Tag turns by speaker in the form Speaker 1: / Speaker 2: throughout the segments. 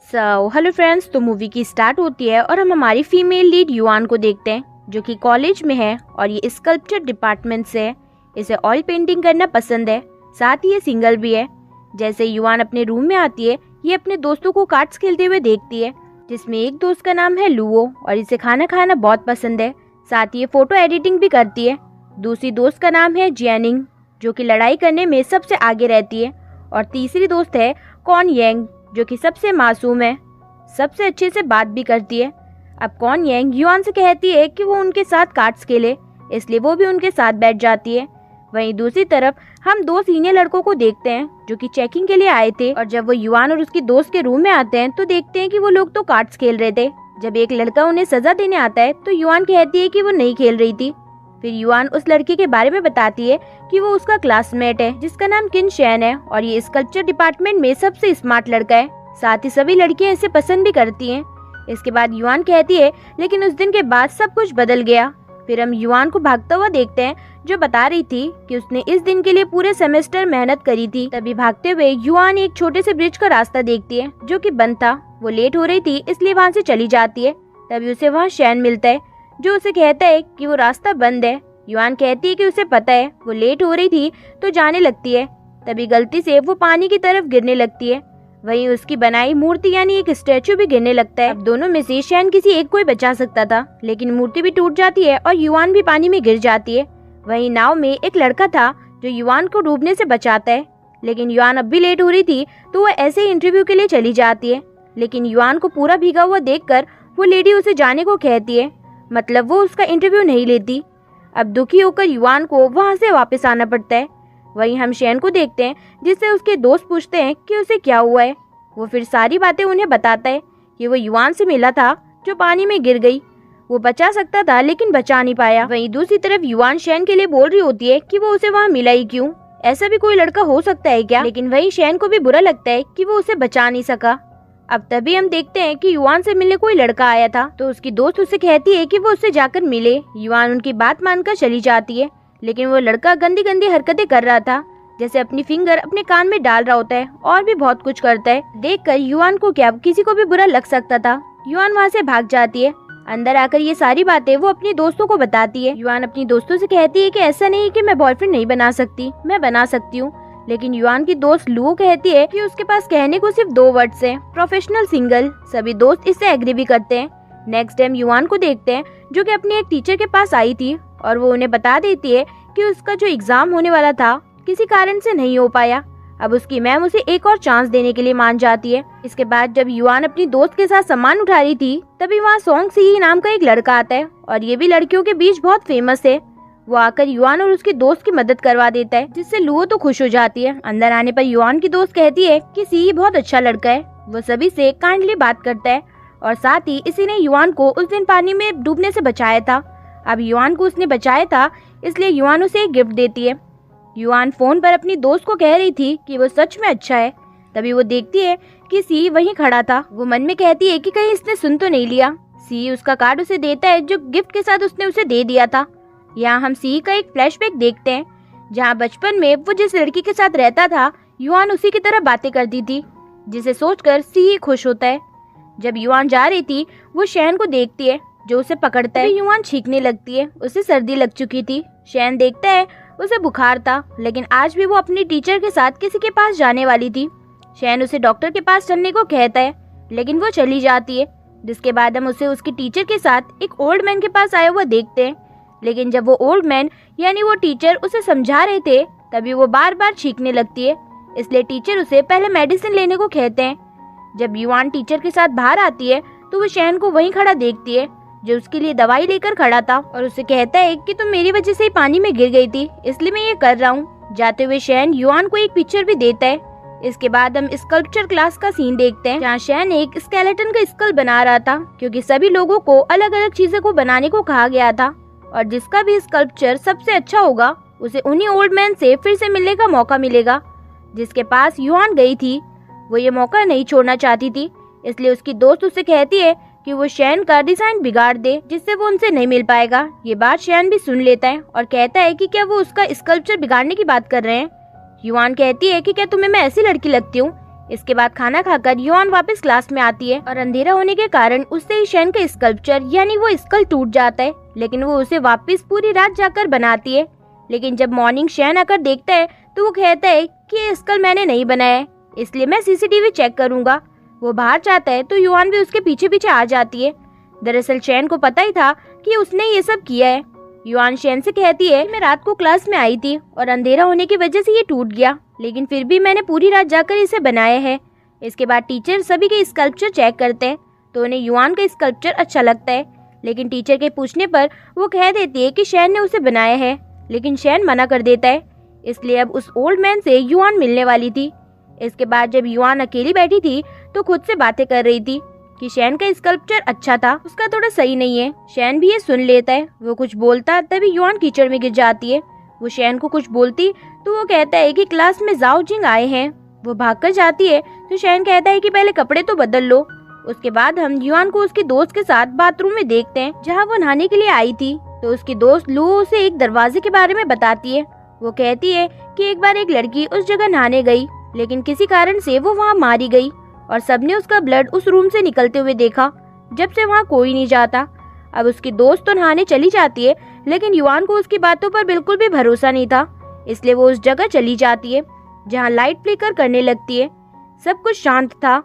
Speaker 1: Hello friends, तो movie की start होती है और हम हमारी फीमेल लीड युआन को देखते हैं जो कि कॉलेज में है और ये स्कल्पचर डिपार्टमेंट से है। इसे ऑयल पेंटिंग करना पसंद है, साथ ही ये सिंगल भी है। जैसे युआन अपने रूम में आती है, ये अपने दोस्तों को कार्ड्स खेलते हुए देखती है, जिसमें एक दोस्त का नाम है लुओ और इसे खाना खाना बहुत पसंद है। साथ ही ये फोटो एडिटिंग भी करती है। दूसरी दोस्त का नाम है जियानिंग, जो कि लड़ाई करने में सबसे आगे रहती है। और तीसरी दोस्त है कॉन येंग, जो कि सबसे मासूम है, सबसे अच्छे से बात भी करती है। अब कॉन येंग युआन से कहती है कि वो उनके साथ कार्ड्स खेले, इसलिए वो भी उनके साथ बैठ जाती है। वहीं दूसरी तरफ हम दो सीनियर लड़कों को देखते हैं जो कि चेकिंग के लिए आए थे, और जब वो युआन और उसकी दोस्त के रूम में आते हैं तो देखते हैं कि वो लोग तो कार्ड्स खेल रहे थे। जब एक लड़का उन्हें सजा देने आता है तो युआन कहती है कि वो नहीं खेल रही थी। फिर युआन उस लड़के के बारे में बताती है कि वो उसका क्लासमेट है जिसका नाम किन शैन है और ये स्कल्पचर डिपार्टमेंट में सबसे स्मार्ट लड़का है। साथ ही सभी लड़कियां इसे पसंद भी करती हैं। इसके बाद युआन कहती है लेकिन उस दिन के बाद सब कुछ बदल गया। फिर हम युआन को भागता हुआ देखते हैं, जो बता रही थी कि उसने इस दिन के लिए पूरे सेमेस्टर मेहनत करी थी। तभी भागते हुए युआन एक छोटे से ब्रिज का रास्ता देखती है जो कि बंद था। वो लेट हो रही थी इसलिए वहाँ से चली जाती है। तभी उसे वहाँ शैन मिलता है जो उसे कहता है कि वो रास्ता बंद है। युआन कहती है कि उसे पता है, वो लेट हो रही थी तो जाने लगती है। तभी गलती से वो पानी की तरफ गिरने लगती है। वहीं उसकी बनाई मूर्ति यानी एक स्टैचू भी गिरने लगता है। अब दोनों में से शैन किसी एक को ही बचा सकता था, लेकिन मूर्ति भी टूट जाती है और युआन भी पानी में गिर जाती है। वहीं नाव में एक लड़का था जो युआन को डूबने से बचाता है, लेकिन युआन अब भी लेट हो रही थी तो वह ऐसे ही इंटरव्यू के लिए चली जाती है। लेकिन युआन को पूरा भीगा हुआ देखकर वो लेडी उसे जाने को कहती है, मतलब वो उसका इंटरव्यू नहीं लेती। अब दुखी होकर युआन को वहाँ से वापस आना पड़ता है। वहीं हम शैन को देखते हैं जिससे उसके दोस्त पूछते हैं कि उसे क्या हुआ है। वो फिर सारी बातें उन्हें बताता है कि वो युआन से मिला था जो पानी में गिर गई। वो बचा सकता था लेकिन बचा नहीं पाया। वहीं दूसरी तरफ युआन शैन के लिए बोल रही होती है कि वो उसे वहाँ मिला ही क्यों, ऐसा भी कोई लड़का हो सकता है क्या। लेकिन वहीं शैन को भी बुरा लगता है कि वो उसे बचा नहीं सका। अब तभी हम देखते हैं कि युआन से मिलने कोई लड़का आया था, तो उसकी दोस्त उसे कहती है कि वो उससे जाकर मिले। युआन उनकी बात मानकर चली जाती है, लेकिन वो लड़का गंदी गंदी हरकतें कर रहा था, जैसे अपनी फिंगर अपने कान में डाल रहा होता है और भी बहुत कुछ करता है। देखकर युआन को क्या किसी को भी बुरा लग सकता था। युआन वहाँ से भाग जाती है। अंदर आकर ये सारी बातें वो अपनी दोस्तों को बताती है। युआन अपनी दोस्तों से कहती है कि ऐसा नहीं कि मैं बॉयफ्रेंड नहीं बना सकती, मैं बना सकती हूँ। लेकिन युआन की दोस्त लुओ कहती है कि उसके पास कहने को सिर्फ 2 वर्ड्स हैं, प्रोफेशनल सिंगल। सभी दोस्त इससे एग्री भी करते हैं। नेक्स्ट टाइम युआन को देखते हैं जो कि अपनी एक टीचर के पास आई थी और वो उन्हें बता देती है कि उसका जो एग्जाम होने वाला था किसी कारण से नहीं हो पाया। अब उसकी मैम उसे एक और चांस देने के लिए मान जाती है। इसके बाद जब युआन अपनी दोस्त के साथ सामान उठा रही थी तभी वहाँ सोंग सी नाम का एक लड़का आता है और ये भी लड़कियों के बीच बहुत फेमस है। वो आकर युआन और उसके दोस्त की मदद करवा देता है, जिससे लुओ तो खुश हो जाती है। अंदर आने पर युआन की दोस्त कहती है कि सी बहुत अच्छा लड़का है, वो सभी से काइंडली बात करता है और साथ ही इसी ने युआन को उस दिन पानी में डूबने से बचाया था। अब युआन को उसने बचाया था इसलिए युआन उसे एक गिफ्ट देती है। युआन फोन पर अपनी दोस्त को कह रही थी कि वो सच में अच्छा है। तभी वो देखती है कि सी वहीं खड़ा था। वो मन में कहती है कि कहीं इसने सुन तो नहीं लिया। सी उसका कार्ड उसे देता है जो गिफ्ट के साथ उसने उसे दे दिया था। यहाँ हम सी का एक फ्लैशबैक देखते हैं जहाँ बचपन में वो जिस लड़की के साथ रहता था युआन उसी की तरह बातें करती थी, जिसे सोचकर सी खुश होता है। जब युआन जा रही थी वो शैन को देखती है जो उसे पकड़ता है। युआन छींकने लगती है, उसे सर्दी लग चुकी थी। शैन देखता है उसे बुखार था, लेकिन आज भी वो अपनी टीचर के साथ किसी के पास जाने वाली थी। शैन उसे डॉक्टर के पास चलने को कहता है, लेकिन वो चली जाती है। जिसके बाद हम उसे उसकी टीचर के साथ एक ओल्ड मैन के पास आया हुआ देखते हैं। लेकिन जब वो ओल्ड मैन यानी वो टीचर उसे समझा रहे थे तभी वो बार बार छींकने लगती है, इसलिए टीचर उसे पहले मेडिसिन लेने को कहते हैं। जब युआन टीचर के साथ बाहर आती है तो वो शैन को वहीं खड़ा देखती है जो उसके लिए दवाई लेकर खड़ा था और उसे कहता है कि तुम मेरी वजह से ही पानी में गिर गई थी, इसलिए मैं ये कर रहा हूँ। जाते हुए शैन युआन को एक पिक्चर भी देता है। इसके बाद हम स्कल्पचर क्लास का सीन देखते हैं जहाँ शैन एक स्केलेटन का स्कल बना रहा था, क्योंकि सभी लोगों को अलग अलग चीजों को बनाने को कहा गया था और जिसका भी स्कल्पचर सबसे अच्छा होगा उसे उन्हीं ओल्ड मैन से फिर से मिलने का मौका मिलेगा जिसके पास युआन गई थी। वो ये मौका नहीं छोड़ना चाहती थी, इसलिए उसकी दोस्त उससे कहती है कि वो शैन का डिजाइन बिगाड़ दे जिससे वो उनसे नहीं मिल पाएगा। ये बात शैन भी सुन लेता है और कहता है कि क्या वो उसका स्कल्पचर बिगाड़ने की बात कर रहे हैं। युआन कहती है कि क्या तुम्हें मैं ऐसी लड़की लगती हूँ इसके बाद खाना खाकर युआन वापस क्लास में आती है और अंधेरा होने के कारण उससे ही शैन का स्कल्पचर यानी वो स्कल टूट जाता है, लेकिन वो उसे वापस पूरी रात जाकर बनाती है। लेकिन जब मॉर्निंग शैन आकर देखता है तो वो कहता है कि ये स्कल मैंने नहीं बनाया है, इसलिए मैं सीसीटीवी चेक करूंगा। वो बाहर जाता है तो युआन भी उसके पीछे पीछे आ जाती है। दरअसल शैन को पता ही था कि उसने ये सब किया है। युआन शैन से कहती है, मैं रात को क्लास में आई थी और अंधेरा होने की वजह से ये टूट गया, लेकिन फिर भी मैंने पूरी रात जाकर इसे बनाया है। इसके बाद टीचर सभी के स्कल्पचर चेक करते हैं तो उन्हें युआन का स्कल्पचर अच्छा लगता है, लेकिन टीचर के पूछने पर वो कह देती है कि शैन ने उसे बनाया है, लेकिन शैन मना कर देता है। इसलिए अब उस ओल्ड मैन से युआन मिलने वाली थी। इसके बाद जब युआन अकेली बैठी थी तो खुद से बातें कर रही थी कि शैन का स्कल्पचर अच्छा था, उसका थोड़ा सही नहीं है। शैन भी ये सुन लेता है। वो कुछ बोलता तभी युआन कीचड़ में गिर जाती है। वो शैन को कुछ बोलती तो वो कहता है कि क्लास में जाओ जिंग आए हैं। वो भागकर जाती है तो शैन कहता है कि पहले कपड़े तो बदल लो। उसके बाद हम युआन को उसके दोस्त के साथ बाथरूम में देखते हैं जहाँ वो नहाने के लिए आई थी। तो उसकी दोस्त लू उसे एक दरवाजे के बारे में बताती है। वो कहती है कि एक बार एक लड़की उस जगह नहाने गई, लेकिन किसी कारण से वो वहाँ मारी गई और सबने उसका ब्लड उस रूम से निकलते हुए देखा। जब से वहाँ कोई नहीं जाता। अब उसकी दोस्त तो नहाने चली जाती है, लेकिन युआन को उसकी बातों पर बिल्कुल भी भरोसा नहीं था, इसलिए वो उस जगह चली जाती है जहाँ लाइट फ्लिकर करने लगती है। सब कुछ शांत था।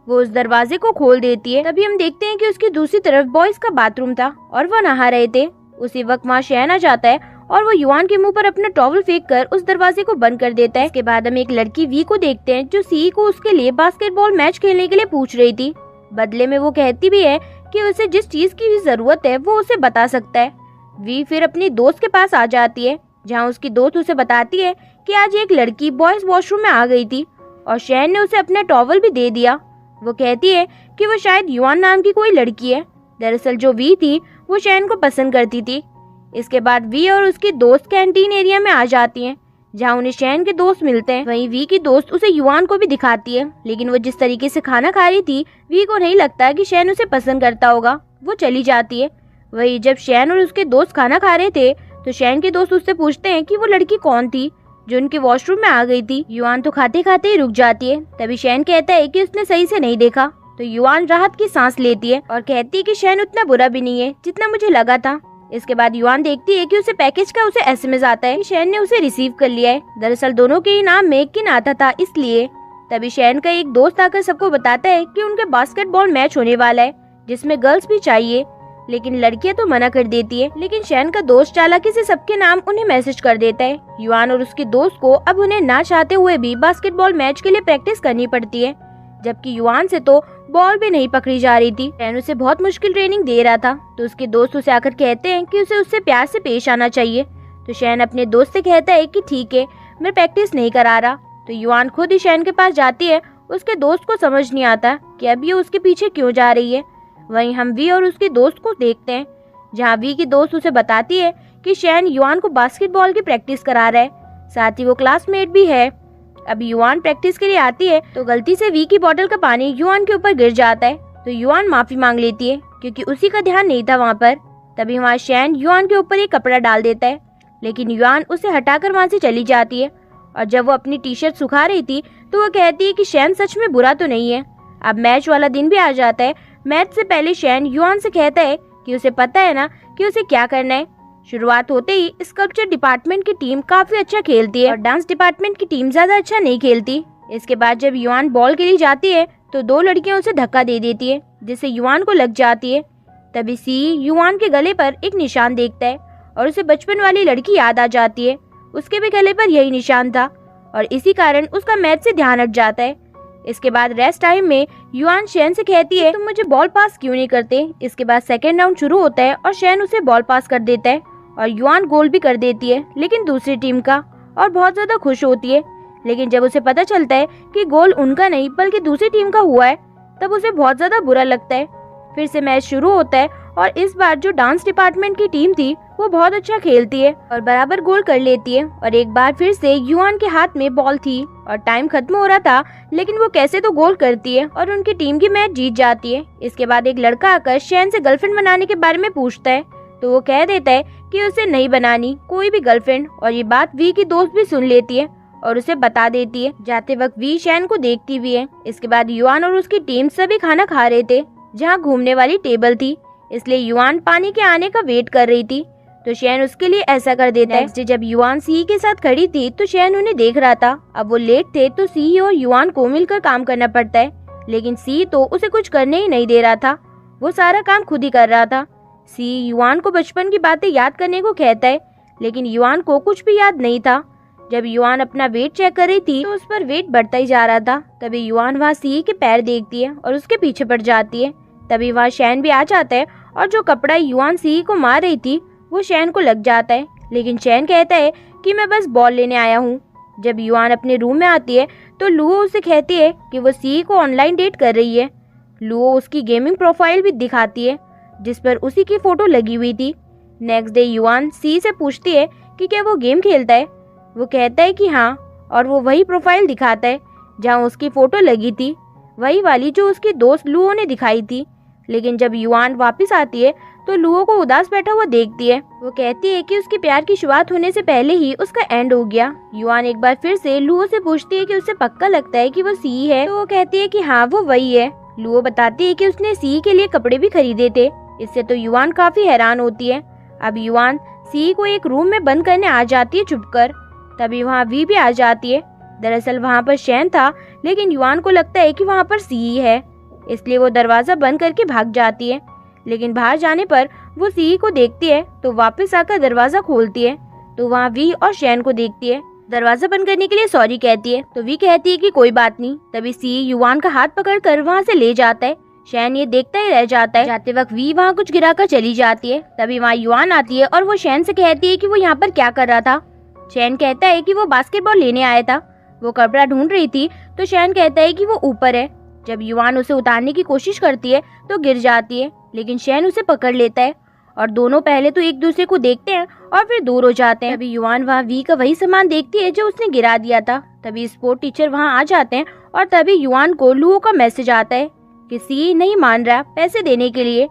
Speaker 1: वो उस दरवाजे को खोल देती है। तभी हम देखते हैं कि उसकी दूसरी तरफ बॉयज का बाथरूम था और वो नहा रहे थे। उसी वक्त वहाँ शैन आ जाता है और वो युआन के मुंह पर अपना टॉवल फेंक कर उस दरवाजे को बंद कर देता है। इसके बाद हम एक लड़की वी को देखते हैं जो सी को उसके लिए बास्केटबॉल मैच खेलने के लिए पूछ रही थी। बदले में वो कहती भी है कि उसे जिस चीज की भी जरूरत है वो उसे बता सकता है। वी फिर अपनी दोस्त के पास आ जाती है जहाँ उसकी दोस्त उसे बताती है कि आज एक लड़की बॉयज वॉशरूम में आ गई थी और शैन ने उसे अपना टॉवल भी दे दिया। वो कहती है कि वो शायद युआन नाम की कोई लड़की है। दरअसल जो वी थी वो शैन को पसंद करती थी। इसके बाद वी और उसकी दोस्त कैंटीन एरिया में आ जाती हैं जहाँ उन्हें शैन के दोस्त मिलते हैं। वहीं वी की दोस्त उसे युआन को भी दिखाती है, लेकिन वो जिस तरीके से खाना खा रही थी वी को नहीं लगता कि शैन उसे पसंद करता होगा। वो चली जाती है। वहीं जब शैन और उसके दोस्त खाना खा रहे थे तो शैन के दोस्त उससे पूछते हैं कि वो लड़की कौन थी जो उनके वॉशरूम में आ गई थी। युआन तो खाते खाते ही रुक जाती है। तभी शैन कहता है कि उसने सही से नहीं देखा। तो युआन राहत की सांस लेती है और कहती है कि शैन उतना बुरा भी नहीं है जितना मुझे लगा था। इसके बाद युआन देखती है कि उसे पैकेज का उसे एसएमएस आता है कि शैन ने उसे रिसीव कर लिया है। दरअसल दोनों के ही नाम मेकिन आता था इसलिए। तभी शैन का एक दोस्त आकर सबको बताता है कि उनके बास्केटबॉल मैच होने वाला है जिसमें गर्ल्स भी चाहिए, लेकिन लड़कियां तो मना कर देती है। लेकिन शैन का दोस्त चालाकी से सबके नाम उन्हें मैसेज कर देता है। युआन और उसके दोस्त को अब उन्हें ना चाहते हुए भी बास्केटबॉल मैच के लिए प्रैक्टिस करनी पड़ती है, जबकि युआन से तो बॉल भी नहीं पकड़ी जा रही थी। शैन उसे बहुत मुश्किल ट्रेनिंग दे रहा था तो उसके दोस्त उसे आकर कहते हैं कि उसे उससे प्यार से पेश आना चाहिए। तो शैन अपने दोस्त से कहता है कि ठीक है, मैं प्रैक्टिस नहीं करा रहा। तो युआन खुद ही शैन के पास जाती है। उसके दोस्त को समझ नहीं आता कि अब ये उसके पीछे क्यों जा रही है। वहीं हम वी और उसके दोस्त को देखते हैं जहाँ वी की दोस्त उसे बताती है कि शैन युआन को बास्केटबॉल की प्रैक्टिस करा रहा है, साथ ही वो क्लासमेट भी है। अब युआन प्रैक्टिस के लिए आती है तो गलती से वी की बोतल का पानी युआन के ऊपर गिर जाता है। तो युआन माफी मांग लेती है क्योंकि उसी का ध्यान नहीं था वहाँ पर। तभी वहाँ शैन युआन के ऊपर एक कपड़ा डाल देता है, लेकिन युआन उसे हटाकर वहाँ से चली जाती है। और जब वो अपनी टी शर्ट सुखा रही थी तो वो कहती है कि शैन सच में बुरा तो नहीं है। अब मैच वाला दिन भी आ जाता है। मैच से पहले शैन युआन से कहता है कि उसे पता है ना कि उसे क्या करना है। शुरुआत होते ही स्कल्पचर डिपार्टमेंट की टीम काफी अच्छा खेलती है और डांस डिपार्टमेंट की टीम ज्यादा अच्छा नहीं खेलती। इसके बाद जब युआन बॉल के लिए जाती है तो दो लड़कियां उसे धक्का दे देती है जिससे युआन को लग जाती है। तभी सी युआन के गले पर एक निशान देखता है और उसे बचपन वाली लड़की याद आ जाती है। उसके भी गले पर यही निशान था और इसी कारण उसका मैच से ध्यान हट जाता है। इसके बाद रेस्ट टाइम में युआन शैन से कहती है तुम मुझे बॉल पास क्यों नहीं करते। इसके बाद सेकेंड राउंड शुरू होता है और शैन उसे बॉल पास कर देता है और युआन गोल भी कर देती है, लेकिन दूसरी टीम का, और बहुत ज्यादा खुश होती है। लेकिन जब उसे पता चलता है कि गोल उनका नहीं बल्कि दूसरी टीम का हुआ है तब उसे बहुत ज्यादा बुरा लगता है। फिर से मैच शुरू होता है और इस बार जो डांस डिपार्टमेंट की टीम थी वो बहुत अच्छा खेलती है और बराबर गोल कर लेती है। और एक बार फिर से युआन के हाथ में बॉल थी और टाइम खत्म हो रहा था, लेकिन वो कैसे तो गोल करती है और उनकी टीम की मैच जीत जाती है। इसके बाद एक लड़का आकर शैन से गर्लफ्रेंड बनाने के बारे में पूछता है तो वो कह देता है कि उसे नहीं बनानी कोई भी गर्लफ्रेंड। और ये बात वी की दोस्त भी सुन लेती है और उसे बता देती है। जाते वक्त वी शैन को देखती भी है। इसके बाद युआन और उसकी टीम सभी खाना खा रहे थे जहाँ घूमने वाली टेबल थी, इसलिए युआन पानी के आने का वेट कर रही थी, तो शैन उसके लिए ऐसा कर देता है। नेक्स्ट डे जब युआन सी के साथ खड़ी थी तो शैन उन्हें देख रहा था। अब वो लेट थे तो सी और युआन को मिलकर काम करना पड़ता है, लेकिन सी तो उसे कुछ करने ही नहीं दे रहा था, वो सारा काम खुद ही कर रहा था। सी युआन को बचपन की बातें याद करने को कहता है, लेकिन युआन को कुछ भी याद नहीं था। जब युआन अपना वेट चेक कर रही थी तो उस पर वेट बढ़ता ही जा रहा था। तभी युआन वहाँ सी के पैर देखती है और उसके पीछे पड़ जाती है। तभी वहाँ शैन भी आ जाता है और जो कपड़ा युआन सी को मार रही थी वो शैन को लग जाता है, लेकिन शैन कहता है कि मैं बस बॉल लेने आया हूँ। जब युआन अपने रूम में आती है तो लुओ उसे कहती है कि वो सी को ऑनलाइन डेट कर रही है। लुओ उसकी गेमिंग प्रोफाइल भी दिखाती है जिस पर उसी की फोटो लगी हुई थी। नेक्स्ट डे युआन सी से पूछती है कि क्या वो गेम खेलता है। वो कहता है कि हाँ, और वो वही प्रोफाइल दिखाता है जहाँ उसकी फोटो लगी थी, वही वाली जो उसकी दोस्त लुओ ने दिखाई थी। लेकिन जब युआन वापस आती है तो लुओ को उदास बैठा हुआ देखती है। वो कहती है कि उसके प्यार की शुरुआत होने से पहले ही उसका एंड हो गया। युआन एक बार फिर से लुओ से पूछती है कि उसे पक्का लगता है कि वो सी है, तो वो कहती है कि हाँ वो वही है। लुओ बताती है कि उसने सी के लिए कपड़े भी खरीदे थे। इससे तो युआन काफी हैरान होती है। अब युआन सी को एक रूम में बंद करने आ जाती है छुपकर। तभी वहाँ वी भी आ जाती है। दरअसल वहाँ पर शैन था, लेकिन युआन को लगता है कि वहाँ पर सी है, इसलिए वो दरवाजा बंद करके भाग जाती है। लेकिन बाहर जाने पर वो सी को देखती है तो वापस आकर दरवाजा खोलती है, तो वहाँ वी और शैन को देखती है। दरवाजा बंद करने के लिए सॉरी कहती है, तो वी कहती है कि कोई बात नहीं। तभी सी युआन का हाथ पकड़कर वहाँ से ले जाता है। शैन ये देखता ही रह जाता है। जाते वक्त वी वहाँ कुछ गिराकर चली जाती है। तभी वहाँ युआन आती है और वो शैन से कहती है कि वो यहाँ पर क्या कर रहा था। शैन कहता है कि वो बास्केटबॉल लेने आया था, वो कपड़ा ढूंढ रही थी, तो शैन कहता है कि वो ऊपर है। जब युआन उसे उतारने की कोशिश करती है तो गिर जाती है, लेकिन शैन उसे पकड़ लेता है और दोनों पहले तो एक दूसरे को देखते हैं और फिर दूर हो जाते हैं। तभी युआन वहाँ वी का वही सामान देखती है जो उसने गिरा दिया था। तभी स्पोर्ट टीचर वहाँ आ जाते हैं और तभी युआन को लुओ का मैसेज आता है कि सी नहीं मान रहा पैसे देने के लिए।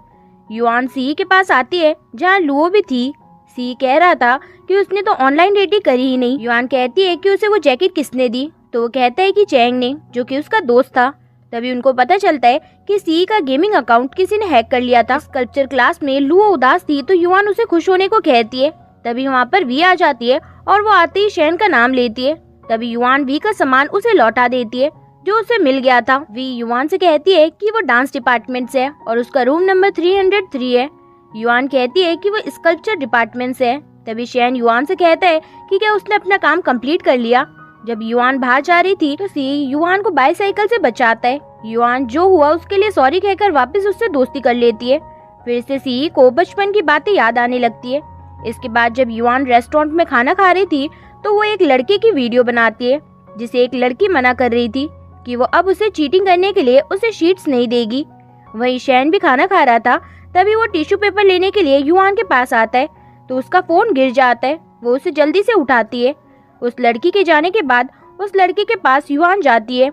Speaker 1: युआन सी के पास आती है जहाँ लुओ भी थी। सी कह रहा था कि उसने तो ऑनलाइन डेटिंग करी ही नहीं। युआन कहती है कि उसे वो जैकेट किसने दी, तो वो कहता है कि चैंग ने, जो कि उसका दोस्त था। तभी उनको पता चलता है कि सी का गेमिंग अकाउंट किसी ने हैक कर लिया था। स्कल्पचर क्लास में लुओ उदास थी तो युआन उसे खुश होने को कहती है। तभी वहाँ पर वी आ जाती है और वो आते ही शैन का नाम लेती है। तभी युआन वी का सामान उसे लौटा देती है जो उसे मिल गया था। वी युआन से कहती है कि वो डांस डिपार्टमेंट से है और उसका रूम नंबर 303 है। युआन कहती है कि वो स्कल्पचर डिपार्टमेंट से है। तभी शैन युआन से कहता है कि क्या उसने अपना काम कंप्लीट कर लिया। जब युआन बाहर जा रही थी तो सी युआन को बाईसाइकिल से बचाता है। युआन जो हुआ उसके लिए सॉरी कहकर वापस उससे दोस्ती कर लेती है। फिर से सी को बचपन की बातें याद आने लगती है। इसके बाद जब युआन रेस्टोरेंट में खाना खा रही थी तो वो एक लड़के की वीडियो बनाती है जिसे एक लड़की मना कर रही थी कि वो अब उसे चीटिंग करने के लिए उसे शीट्स नहीं देगी। वहीं शैन भी खाना खा रहा था। तभी वो टिश्यू पेपर लेने के लिए युआन के पास आता है तो उसका फोन गिर जाता है। वो उसे जल्दी से उठाती है। उस लड़की के जाने के बाद उस लड़के के पास युआन जाती है।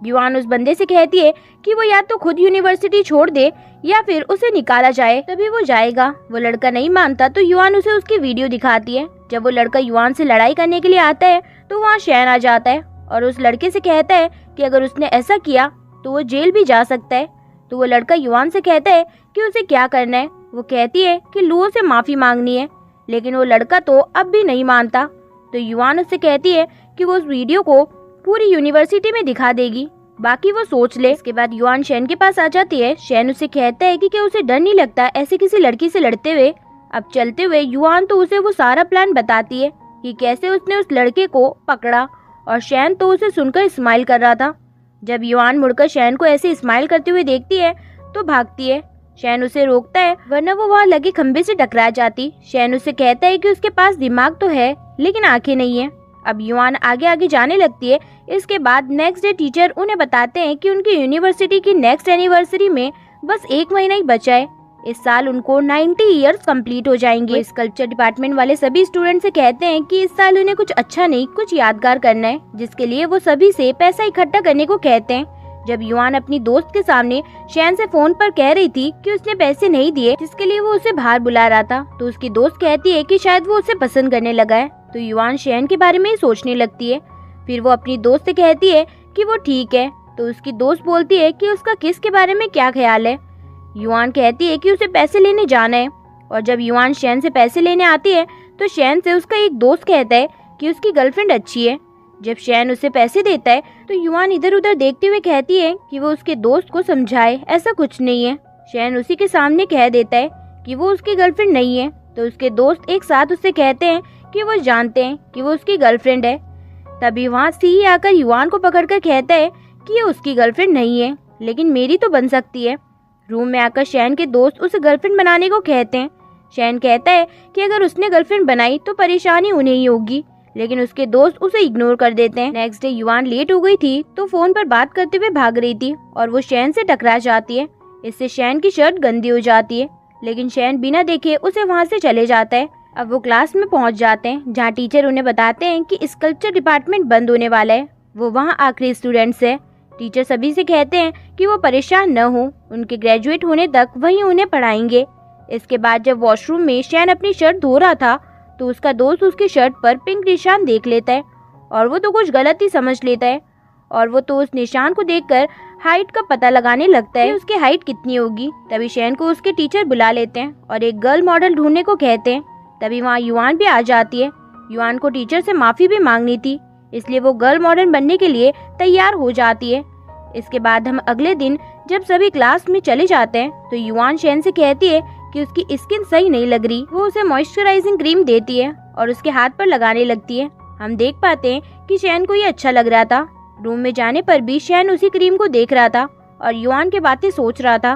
Speaker 1: युआन उस बंदे से कहती है कि वो या तो खुद यूनिवर्सिटी छोड़ दे या फिर उसे निकाला जाए, तभी वो जाएगा। वो लड़का नहीं मानता तो युआन उसे उसकी वीडियो दिखाती है। जब वो लड़का युआन से लड़ाई करने के लिए आता है तो वहाँ शैन आ जाता है और उस लड़के से कहता है कि अगर उसने ऐसा किया तो वो जेल भी जा सकता है। तो वो लड़का युआन से कहता है कि उसे क्या करना है। वो कहती है कि लुओ से माफी मांगनी है, लेकिन वो लड़का तो अब भी नहीं मानता। तो युआन उससे कहती है कि वो उस वीडियो को पूरी यूनिवर्सिटी में दिखा देगी, बाकी वो सोच ले। इसके बाद युआन शैन के पास आ जाती है। शैन उसे कहता है कि क्या उसे डर नहीं लगता ऐसे किसी लड़की से लड़ते हुए। अब चलते हुए युआन तो उसे वो सारा प्लान बताती है कि कैसे उसने उस लड़के को पकड़ा, और शैन तो उसे सुनकर स्माइल कर रहा था। जब युआन मुड़कर शैन को ऐसे स्माइल करते हुए देखती है तो भागती है। शैन उसे रोकता है वरना वो वहाँ लगे खंबे से टकरा जाती। शैन उसे कहता है कि उसके पास दिमाग तो है लेकिन आंखें नहीं है। अब युआन आगे आगे जाने लगती है। इसके बाद नेक्स्ट डे टीचर उन्हें बताते हैं कि उनकी यूनिवर्सिटी की नेक्स्ट एनिवर्सरी में बस 1 महीना ही बचा है। इस साल उनको 90 इयर्स कंप्लीट हो जाएंगे। स्कल्पचर डिपार्टमेंट वाले सभी स्टूडेंट से कहते हैं कि इस साल उन्हें कुछ अच्छा नहीं कुछ यादगार करना है, जिसके लिए वो सभी से पैसा इकट्ठा करने को कहते हैं। जब युआन अपनी दोस्त के सामने शैन से फोन पर कह रही थी कि उसने पैसे नहीं दिए जिसके लिए वो उसे बाहर बुला रहा था, तो उसकी दोस्त कहती है कि शायद वो उसे पसंद करने लगा है। तो युआन शैन के बारे में ही सोचने लगती है। फिर वो अपनी दोस्त से कहती है कि वो ठीक है, तो उसकी दोस्त बोलती है कि उसका किस के बारे में क्या ख्याल है। युआन कहती है कि उसे पैसे लेने जाना है, और जब युआन शैन से पैसे लेने आती है तो शैन से उसका एक दोस्त कहता है कि उसकी गर्लफ्रेंड अच्छी है। जब शैन उसे पैसे देता है तो युआन इधर उधर देखते हुए कहती है कि वो उसके दोस्त को समझाए, ऐसा कुछ नहीं है। शैन उसी के सामने कह देता है कि वो उसकी गर्लफ्रेंड नहीं है, तो उसके दोस्त एक साथ उससे कहते हैं कि वो जानते हैं कि वो उसकी गर्लफ्रेंड है। तभी वहाँ सी आकर युआन को पकड़कर कहता है कि ये उसकी गर्लफ्रेंड नहीं है, लेकिन मेरी तो बन सकती है। रूम में आकर शैन के दोस्त उसे गर्लफ्रेंड बनाने को कहते हैं। शैन कहता है कि अगर उसने गर्लफ्रेंड बनाई तो परेशानी उन्हें ही होगी, लेकिन उसके दोस्त उसे इग्नोर कर देते हैं। नेक्स्ट डे युआन लेट हो गई थी तो फोन पर बात करते हुए भाग रही थी और वो शैन से टकरा जाती है। इससे शैन की शर्ट गंदी हो जाती है, लेकिन शैन बिना देखे उसे वहाँ से चले जाता है। अब वो क्लास में पहुँच जाते हैं जहाँ टीचर उन्हें बताते हैं कि स्कल्पचर डिपार्टमेंट बंद होने वाला है, वो वहाँ आखिरी स्टूडेंट्स है। टीचर सभी से कहते हैं कि वो परेशान न हो, उनके ग्रेजुएट होने तक वही उन्हें पढ़ाएंगे। इसके बाद जब वॉशरूम में शैन अपनी शर्ट धो रहा था तो उसका दोस्त उसकी शर्ट पर पिंक निशान देख लेता है और वो तो कुछ गलत ही समझ लेता है, और वो तो उस निशान को देखकर हाइट का पता लगाने लगता है कि उसकी हाइट कितनी होगी। तभी शैन को उसके टीचर बुला लेते हैं और एक गर्ल मॉडल ढूंढने को कहते हैं। तभी वहाँ युआन भी आ जाती है। युआन को टीचर से माफी भी मांगनी थी, इसलिए वो गर्ल मॉडल बनने के लिए तैयार हो जाती है। इसके बाद हम अगले दिन जब सभी क्लास में चले जाते हैं तो युआन शैन से कहती है कि उसकी स्किन सही नहीं लग रही। वो उसे मॉइस्चराइजिंग क्रीम देती है और उसके हाथ पर लगाने लगती है। हम देख पाते हैं कि शैन को ये अच्छा लग रहा था। रूम में जाने पर भी शैन उसी क्रीम को देख रहा था और युआन की बातें सोच रहा था।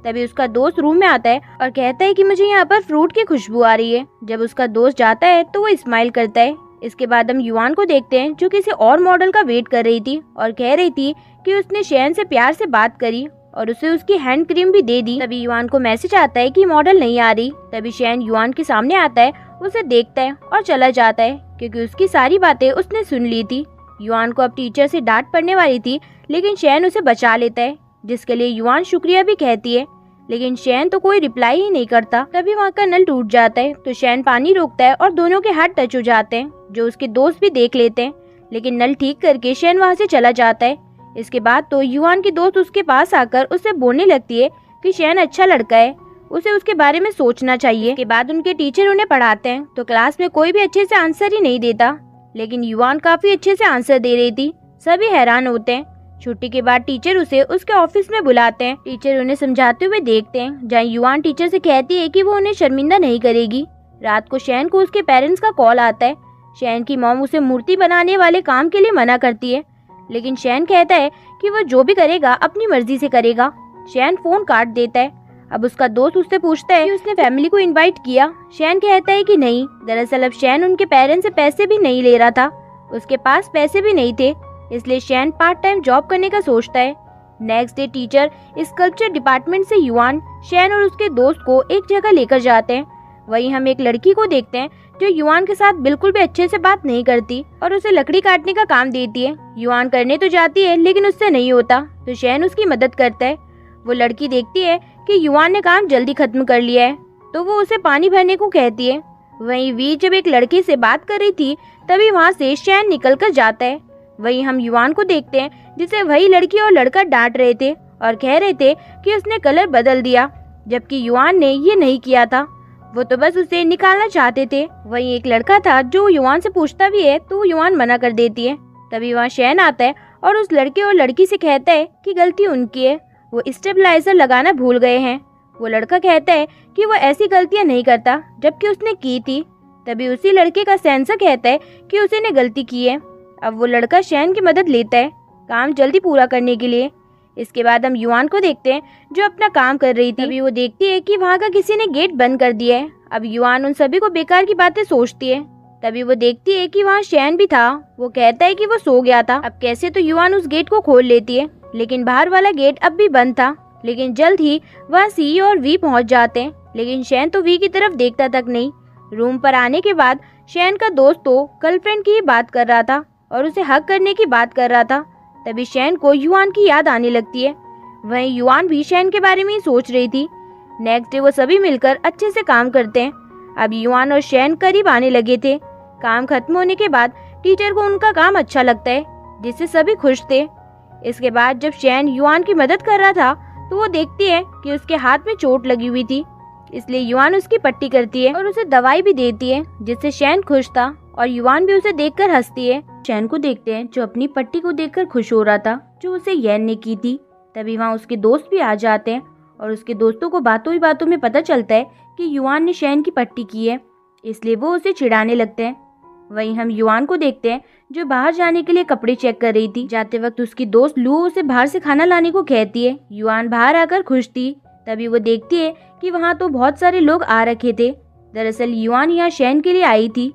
Speaker 1: तभी उसका दोस्त रूम में आता है और कहता है कि मुझे यहाँ पर फ्रूट की खुशबू आ रही है। जब उसका दोस्त जाता है तो वो स्माइल करता है। इसके बाद हम युआन को देखते हैं जो किसी और मॉडल का वेट कर रही थी और कह रही थी कि उसने शैन से प्यार से बात करी और उसे उसकी हैंड क्रीम भी दे दी। तभी युआन को मैसेज आता है कि मॉडल नहीं आ रही। तभी शैन युआन के सामने आता है, उसे देखता है और चला जाता है क्योंकि उसकी सारी बातें उसने सुन ली थी। युआन को अब टीचर से डांट पड़ने वाली थी, लेकिन शैन उसे बचा लेता है, जिसके लिए युआन शुक्रिया भी कहती है, लेकिन शैन तो कोई रिप्लाई ही नहीं करता। तभी वहाँ का नल टूट जाता है तो शैन पानी रोकता है और दोनों के हाथ टच हो जाते हैं, जो उसके दोस्त भी देख लेते हैं, लेकिन नल ठीक करके शैन वहाँ से चला जाता है। इसके बाद तो युआन की दोस्त उसके पास आकर उससे बोलने लगती है कि शैन अच्छा लड़का है, उसे उसके बारे में सोचना चाहिए। इसके बाद उनके टीचर उन्हें पढ़ाते हैं तो क्लास में कोई भी अच्छे से आंसर ही नहीं देता, लेकिन युआन काफी अच्छे से आंसर दे रही थी। सभी हैरान होते हैं। छुट्टी के बाद टीचर उसे उसके ऑफिस में बुलाते हैं। टीचर उन्हें समझाते हुए देखते हैं, जहाँ युआन टीचर से कहती है कि वो उन्हें शर्मिंदा नहीं करेगी। रात को शैन को उसके पेरेंट्स का कॉल आता है। शैन की मॉम उसे मूर्ति बनाने वाले काम के लिए मना करती है, लेकिन शैन कहता है कि वो जो भी करेगा अपनी मर्जी से करेगा। शैन फोन काट देता है। अब उसका दोस्त उससे पूछता है कि उसने फैमिली को इनवाइट किया। शैन कहता है कि नहीं। दरअसल अब शैन उनके पेरेंट्स से पैसे भी नहीं ले रहा था, उसके पास पैसे भी नहीं थे, इसलिए शैन पार्ट टाइम जॉब करने का सोचता है। Next day teacher sculpture department से युआन, शैन और उसके दोस्त को एक जगह लेकर जाते हैं। वहीं हम एक लड़की को देखते हैं जो युआन के साथ बिल्कुल भी अच्छे से बात नहीं करती और उसे लकड़ी काटने का काम देती है। युआन करने तो जाती है लेकिन उससे नहीं होता, तो शैन उसकी मदद करता है। वो लड़की देखती है कि युआन ने काम जल्दी खत्म कर लिया है, तो वो उसे पानी भरने को कहती है। वहीं वी जब एक लड़के से बात कर रही थी तभी वहाँ से शैन निकल कर जाता है। वहीं हम युआन को देखते हैं जिसे वही लड़की और लड़का डांट रहे थे और कह रहे थे कि उसने कलर बदल दिया, जबकि युआन ने ये नहीं किया था, वो तो बस उसे निकालना चाहते थे। वहीं एक लड़का था जो युआन से पूछता भी है तो युआन मना कर देती है। तभी वहाँ शैन आता है और उस लड़के और लड़की से कहता है कि गलती उनकी है, वो स्टेबलाइजर लगाना भूल गए हैं। वो लड़का कहता है कि वो ऐसी गलतियां नहीं करता, जबकि उसने की थी। तभी उसी लड़के का सेंसर कहता है कि उसी ने गलती की है। अब वो लड़का शैन की मदद लेता है काम जल्दी पूरा करने के लिए। इसके बाद हम युआन को देखते हैं जो अपना काम कर रही थी। तभी वो देखती है कि वहाँ का किसी ने गेट बंद कर दिया है। अब युआन उन सभी को बेकार की बातें सोचती है। तभी वो देखती है कि वहाँ शैन भी था। वो कहता है कि वो सो गया था। अब कैसे तो युआन उस गेट को खोल लेती है, लेकिन बाहर वाला गेट अब भी बंद था। लेकिन जल्द ही वह सी और वी पहुंच जाते हैं, लेकिन शैन तो वी की तरफ देखता तक नहीं। रूम पर आने के बाद शैन का दोस्त तो गर्लफ्रेंड की ही बात कर रहा था और उसे हक करने की बात कर रहा था। तभी शैन को युआन की याद आने लगती है। वहीं युआन भी शैन के बारे में ही सोच रही थी। नेक्स्ट डे वो सभी मिलकर अच्छे से काम करते हैं। अब युआन और शैन करीब आने लगे थे। काम खत्म होने के बाद टीचर को उनका काम अच्छा लगता है, जिससे सभी खुश थे। इसके बाद जब शैन युआन की मदद कर रहा था तो वो देखती है कि उसके हाथ में चोट लगी हुई थी, इसलिए युआन उसकी पट्टी करती है और उसे दवाई भी देती है, जिससे शैन खुश था और युआन भी उसे देखकर हंसती है। शैन को देखते हैं जो अपनी पट्टी को देखकर खुश हो रहा था, जो उसे यैन ने की थी। तभी वहाँ उसके दोस्त भी आ जाते हैं और उसके दोस्तों को बातों ही बातों में पता चलता है कि युआन ने शैन की पट्टी की है, इसलिए वो उसे चिढ़ाने लगते हैं। वहीं हम युआन को देखते हैं जो बाहर जाने के लिए कपड़े चेक कर रही थी। जाते वक्त उसकी दोस्त लू उसे बाहर से खाना लाने को कहती है। युआन बाहर आकर खुश थी। तभी वो देखती है कि वहाँ तो बहुत सारे लोग आ रखे थे। दरअसल युआन यहाँ शैन के लिए आई थी।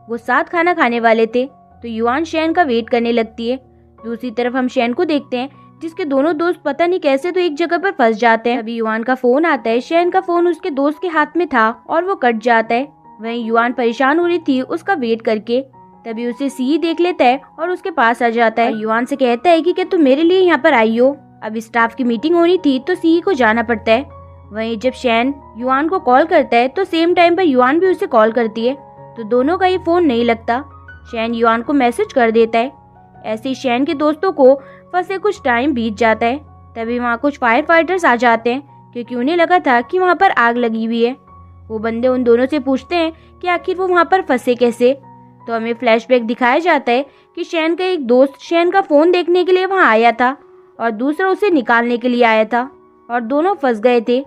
Speaker 1: वो साथ खाना खाने वाले थे, तो युआन शैन का वेट करने लगती है। दूसरी तरफ हम शैन को देखते हैं जिसके दोनों दोस्त पता नहीं कैसे तो एक जगह पर फंस जाते हैं। अभी युआन का फोन आता है। शैन का फोन उसके दोस्त के हाथ में था और वो कट जाता है। वहीं युआन परेशान हो रही थी उसका वेट करके। तभी उसे सी देख लेता है और उसके पास आ जाता है। युआन से कहता है कि क्या तुम मेरे लिए यहाँ पर आई हो। अब स्टाफ की मीटिंग होनी थी तो सी को जाना पड़ता है। वहीं जब शैन युआन को कॉल करता है तो सेम टाइम पर युआन भी उसे कॉल करती है, तो दोनों का ही फोन नहीं लगता। शैन युआन को मैसेज कर देता है। ऐसे ही शैन के दोस्तों को फंसे कुछ टाइम बीत जाता है। तभी वहाँ कुछ फायर फाइटर्स आ जाते हैं, क्योंकि उन्हें लगा था कि वहाँ पर आग लगी हुई है। वो बंदे उन दोनों से पूछते हैं कि आखिर वो वहाँ पर फंसे कैसे। तो हमें फ्लैशबैक दिखाया जाता है कि शैन का एक दोस्त शैन का फोन देखने के लिए वहाँ आया था और दूसरा उसे निकालने के लिए आया था, और दोनों फंस गए थे।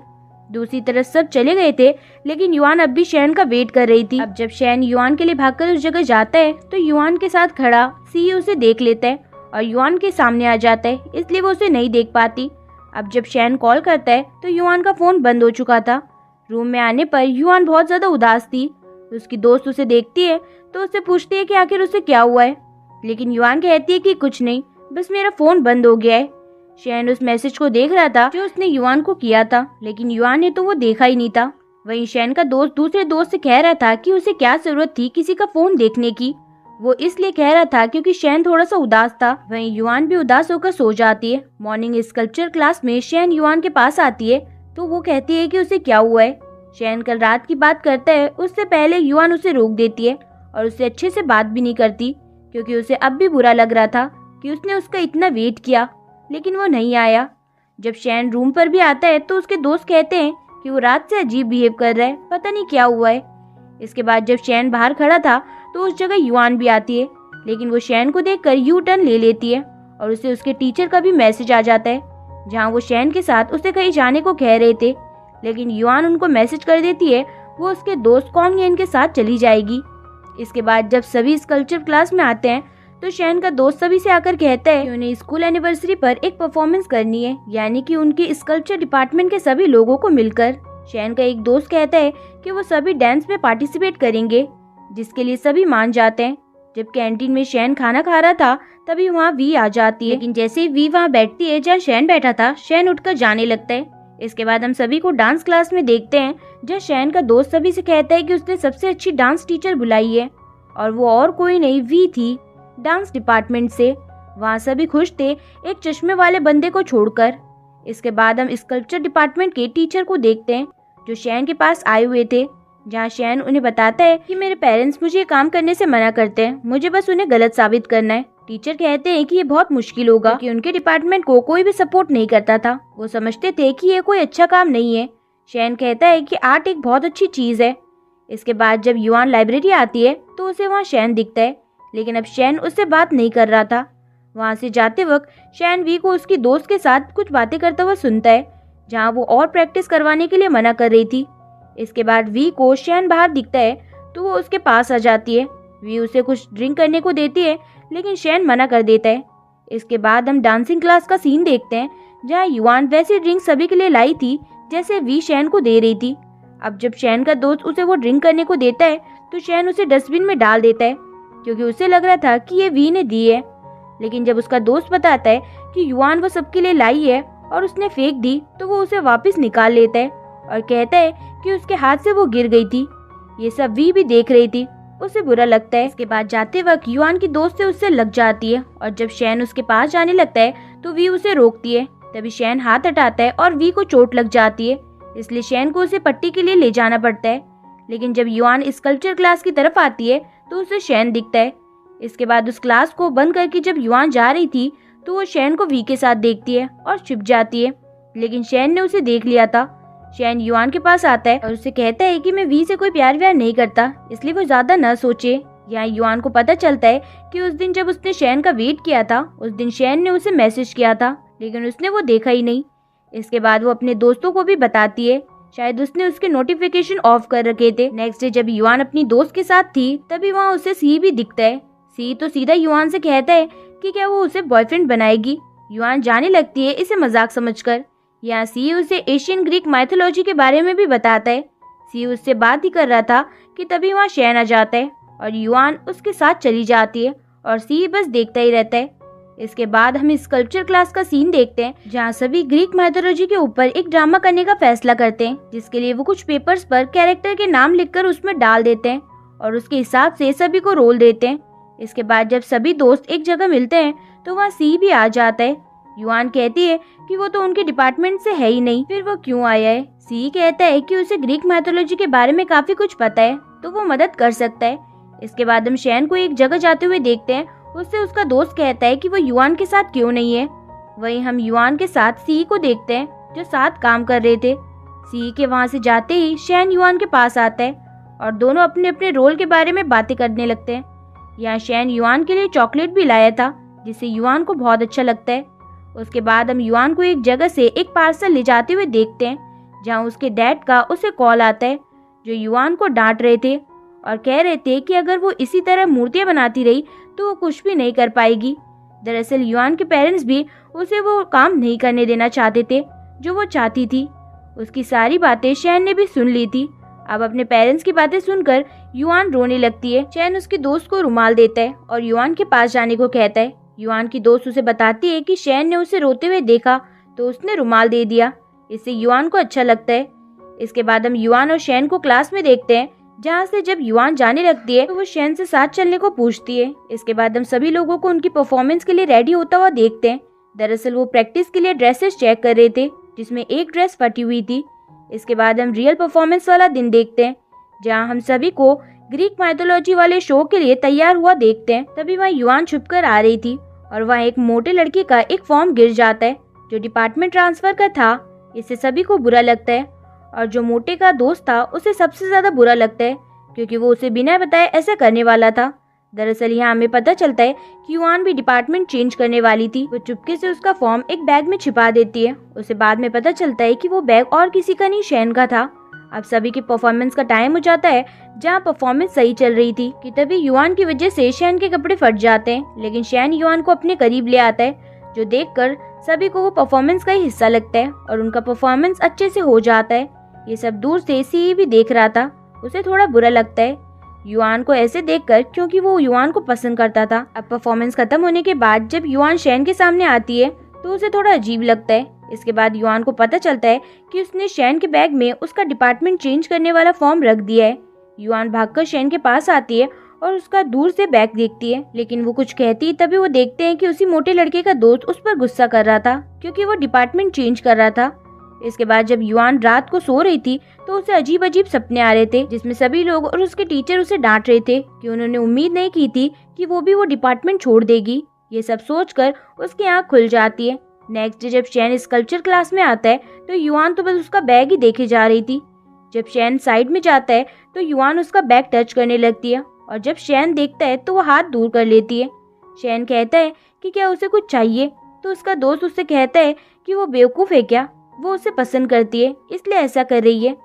Speaker 1: दूसरी तरफ सब चले गए थे, लेकिन युआन अब भी शैन का वेट कर रही थी। अब जब शैन युआन के लिए भागकर उस जगह जाता है तो युआन के साथ खड़ा सी उसे देख लेता है और युआन के सामने आ जाता है, इसलिए वो उसे नहीं देख पाती। अब जब शैन कॉल करता है तो युआन का फोन बंद हो चुका था। रूम में आने पर युआन बहुत ज्यादा उदास थी। उसकी दोस्त उसे देखती है तो उससे पूछती है कि आखिर उसे क्या हुआ है, लेकिन युआन कहती है कि कुछ नहीं, बस मेरा फोन बंद हो गया है। शैन उस मैसेज को देख रहा था जो उसने युआन को किया था, लेकिन युआन ने तो वो देखा ही नहीं था। वहीं शैन का दोस्त दूसरे दोस्त से कह रहा था कि उसे क्या जरूरत थी किसी का फोन देखने की। वो इसलिए कह रहा था क्योंकि शैन थोड़ा सा उदास था। वहीं युआन भी उदास होकर सो जाती है। मॉर्निंग स्कल्पचर क्लास में शैन युआन के पास आती है तो वो कहती है कि उसे क्या हुआ है। शैन कल रात की बात करता है, उससे पहले युआन उसे रोक देती है और उससे अच्छे से बात भी नहीं करती, क्योंकि उसे अब भी बुरा लग रहा था कि उसने उसका इतना वेट किया लेकिन वो नहीं आया। जब शैन रूम पर भी आता है तो उसके दोस्त कहते हैं कि वो रात से अजीब बिहेव कर रहा है, पता नहीं क्या हुआ है। इसके बाद जब शैन बाहर खड़ा था तो उस जगह युआन भी आती है, लेकिन वो शैन को देखकर यू टर्न ले लेती है और उसे उसके टीचर का भी मैसेज आ जाता है, जहाँ वो शैन के साथ उसे कहीं जाने को कह रहे थे, लेकिन युआन उनको मैसेज कर देती है वो उसके दोस्त कॉन्ग येन के साथ चली जाएगी। इसके बाद जब सभी स्कल्पचर क्लास में आते हैं तो शैन का दोस्त सभी से आकर कहता है कि उन्हें स्कूल एनिवर्सरी पर एक परफॉर्मेंस करनी है, यानी कि उनके स्कल्पचर डिपार्टमेंट के सभी लोगों को मिलकर। शैन का एक दोस्त कहता है कि वो सभी डांस में पार्टिसिपेट करेंगे, जिसके लिए सभी मान जाते हैं। जब कैंटीन में शैन खाना खा रहा था तभी वहाँ वी आ जाती है, लेकिन जैसे ही वी वहाँ बैठती है जहाँ शैन बैठा था, शैन उठकर जाने लगता है। इसके बाद हम सभी को डांस क्लास में देखते हैं, जहाँ शैन का दोस्त सभी से कहता है कि उसने सबसे अच्छी डांस टीचर बुलाई है, और वो और कोई नहीं वी थी, डांस डिपार्टमेंट से। वहाँ सभी खुश थे एक चश्मे वाले बंदे को छोड़कर। इसके बाद हम स्कल्पचर डिपार्टमेंट के टीचर को देखते हैं जो शैन के पास आए हुए थे, जहाँ शैन उन्हें बताता है कि मेरे पेरेंट्स मुझे ये काम करने से मना करते हैं, मुझे बस उन्हें गलत साबित करना है। टीचर कहते हैं कि ये बहुत मुश्किल होगा कि उनके डिपार्टमेंट को कोई भी सपोर्ट नहीं करता था, वो समझते थे कि ये कोई अच्छा काम नहीं है। शैन कहता है कि आर्ट एक बहुत अच्छी चीज है। इसके बाद जब युआन लाइब्रेरी आती है तो उसे वहाँ शैन दिखता है, लेकिन अब शैन उससे बात नहीं कर रहा था। वहाँ से जाते वक्त शैन वी को उसकी दोस्त के साथ कुछ बातें करता हुआ सुनता है, जहाँ वो और प्रैक्टिस करवाने के लिए मना कर रही थी। इसके बाद वी को शैन बाहर दिखता है तो वो उसके पास आ जाती है। वी उसे कुछ ड्रिंक करने को देती है, लेकिन शैन मना कर देता है। इसके बाद हम डांसिंग क्लास का सीन देखते हैं, जहाँ युआन वैसी ड्रिंक सभी के लिए लाई थी जैसे वी शैन को दे रही थी। अब जब शैन का दोस्त उसे वो ड्रिंक करने को देता है तो शैन उसे डस्टबिन में डाल देता है, क्योंकि उसे लग रहा था कि ये वी ने दी है। लेकिन जब उसका दोस्त बताता है कि युआन वो सबके लिए लाई है और उसने फेंक दी, तो वो उसे वापस निकाल लेता है और कहता है कि उसके हाथ से वो गिर गई थी। ये सब वी भी देख रही थी, उसे बुरा लगता है। इसके बाद जाते वक्त युआन की दोस्त से उससे लग जाती है, और जब शैन उसके पास जाने लगता है तो वी उसे रोकती है। तभी शैन हाथ हटाता है और वी को चोट लग जाती है, इसलिए शैन को उसे पट्टी के लिए ले जाना पड़ता है। लेकिन जब युआन स्कल्पचर क्लास की तरफ आती है तो उसे शैन दिखता है। इसके बाद उस क्लास को बंद करके जब युआन जा रही थी तो वो शैन को वी के साथ देखती है और छिप जाती है, लेकिन शैन ने उसे देख लिया था। शैन युआन के पास आता है और उसे कहता है कि मैं वी से कोई प्यार व्यार नहीं करता, इसलिए वो ज्यादा न सोचे। यहाँ युआन को पता चलता है कि उस दिन जब उसने शैन का वेट किया था उस दिन शैन ने उसे मैसेज किया था, लेकिन उसने वो देखा ही नहीं। इसके बाद वो अपने दोस्तों को भी बताती है, शायद उसने उसके नोटिफिकेशन ऑफ कर रखे थे। नेक्स्ट डे जब युआन अपनी दोस्त के साथ थी तभी वहाँ उसे सी भी दिखता है। सी तो सीधा युआन से कहता है कि क्या वो उसे बॉयफ्रेंड बनाएगी। युआन जाने लगती है इसे मजाक समझकर। यहाँ सी उसे एशियन ग्रीक माइथोलॉजी के बारे में भी बताता है। सी उससे बात ही कर रहा था कि तभी वहाँ शैन आ जाता है और युआन उसके साथ चली जाती है और सी बस देखता ही रहता है। इसके बाद हम स्कल्पचर क्लास का सीन देखते हैं जहाँ सभी ग्रीक माइथोलॉजी के ऊपर एक ड्रामा करने का फैसला करते हैं, जिसके लिए वो कुछ पेपर्स पर कैरेक्टर के नाम लिखकर उसमें डाल देते हैं और उसके हिसाब से सभी को रोल देते हैं। इसके बाद जब सभी दोस्त एक जगह मिलते हैं तो वहाँ सी भी आ जाता है। युआन कहती है कि वो तो उनके डिपार्टमेंट से है ही नहीं, फिर वो क्यों आया है। सी कहता है कि उसे ग्रीक माइथोलॉजी के बारे में काफी कुछ पता है तो वो मदद कर सकता है। इसके बाद हम शैन को एक जगह जाते हुए देखते हैं। उससे उसका दोस्त कहता है कि वो युआन के साथ क्यों नहीं है। वहीं हम युआन के साथ सी को देखते हैं जो साथ काम कर रहे थे। सी के वहाँ से जाते ही शैन युआन के पास आता है और दोनों अपने अपने रोल के बारे में बातें करने लगते हैं। यहाँ शैन युआन के लिए चॉकलेट भी लाया था जिससे युआन को बहुत अच्छा लगता है। उसके बाद हम युआन को एक जगह से एक पार्सल ले जाते हुए देखते हैं जहाँ उसके डैड का उसे कॉल आता है, जो युआन को डांट रहे थे और कह रहे थे कि अगर वो इसी तरह मूर्तियां बनाती रही तो वो कुछ भी नहीं कर पाएगी। दरअसल युआन के पेरेंट्स भी उसे वो काम नहीं करने देना चाहते थे जो वो चाहती थी। उसकी सारी बातें शैन ने भी सुन ली थी। अब अपने पेरेंट्स की बातें सुनकर युआन रोने लगती है। शैन उसके दोस्त को रुमाल देता है और युआन के पास जाने को कहता है। युआन की दोस्त उसे बताती है कि शैन ने उसे रोते हुए देखा तो उसने रुमाल दे दिया। इससे युआन को अच्छा लगता है। इसके बाद हम युआन और शैन को क्लास में देखते हैं जहाँ से जब युआन जाने लगती है तो वो शैन से साथ चलने को पूछती है। इसके बाद हम सभी लोगों को उनकी परफॉर्मेंस के लिए रेडी होता हुआ देखते हैं। दरअसल वो प्रैक्टिस के लिए ड्रेसेस चेक कर रहे थे जिसमें एक ड्रेस फटी हुई थी। इसके बाद हम रियल परफॉर्मेंस वाला दिन देखते हैं जहाँ हम सभी को ग्रीक माइथोलॉजी वाले शो के लिए तैयार हुआ देखते हैं। तभी वहाँ युआन छुपकर आ रही थी और वहाँ एक मोटे लड़के का एक फॉर्म गिर जाता है जो डिपार्टमेंट ट्रांसफर का था। इससे सभी को बुरा लगता है और जो मोटे का दोस्त था उसे सबसे ज्यादा बुरा लगता है क्योंकि वो उसे बिना बताए ऐसा करने वाला था। दरअसल यहाँ हमें पता चलता है कि युआन भी डिपार्टमेंट चेंज करने वाली थी। वो चुपके से उसका फॉर्म एक बैग में छिपा देती है। उसे बाद में पता चलता है कि वो बैग और किसी का नहीं शैन का था। अब सभी के परफॉर्मेंस का टाइम हो जाता है जहाँ परफॉर्मेंस सही चल रही थी कि तभी युआन की वजह से शैन के कपड़े फट जाते हैं, लेकिन शैन युआन को अपने करीब ले आता है जो देखकर सभी को वो परफॉर्मेंस का ही हिस्सा लगता है और उनका परफॉर्मेंस अच्छे से हो जाता है। ये सब दूर से सी भी देख रहा था। उसे थोड़ा बुरा लगता है युआन को ऐसे देखकर क्योंकि वो युआन को पसंद करता था। अब परफॉर्मेंस खत्म होने के बाद जब युआन शैन के सामने आती है तो उसे थोड़ा अजीब लगता है। इसके बाद युआन को पता चलता है कि उसने शैन के बैग में उसका डिपार्टमेंट चेंज करने वाला फॉर्म रख दिया है। युआन भागकर शैन के पास आती है और उसका दूर से बैग देखती है, लेकिन वो कुछ कहती तभी वो देखते हैं कि उसी मोटे लड़के का दोस्त उस पर गुस्सा कर रहा था क्योंकि वो डिपार्टमेंट चेंज कर रहा था। इसके बाद जब युआन रात को सो रही थी तो उसे अजीब अजीब सपने आ रहे थे जिसमें सभी लोग और उसके टीचर उसे डांट रहे थे कि उन्होंने उम्मीद नहीं की थी कि वो भी वो डिपार्टमेंट छोड़ देगी। ये सब सोचकर उसकी आँख खुल जाती है। नेक्स्ट डे जब शैन स्कल्पचर क्लास में आता है तो युआन तो बस उसका बैग ही देखे जा रही थी। जब शैन साइड में जाता है तो युआन उसका बैग टच करने लगती है और जब शैन देखता है तो वो हाथ दूर कर लेती है। शैन कहता है कि क्या उसे कुछ चाहिए तो उसका दोस्त उससे कहता है कि वो बेवकूफ है क्या, वो उसे पसंद करती है इसलिए ऐसा कर रही है।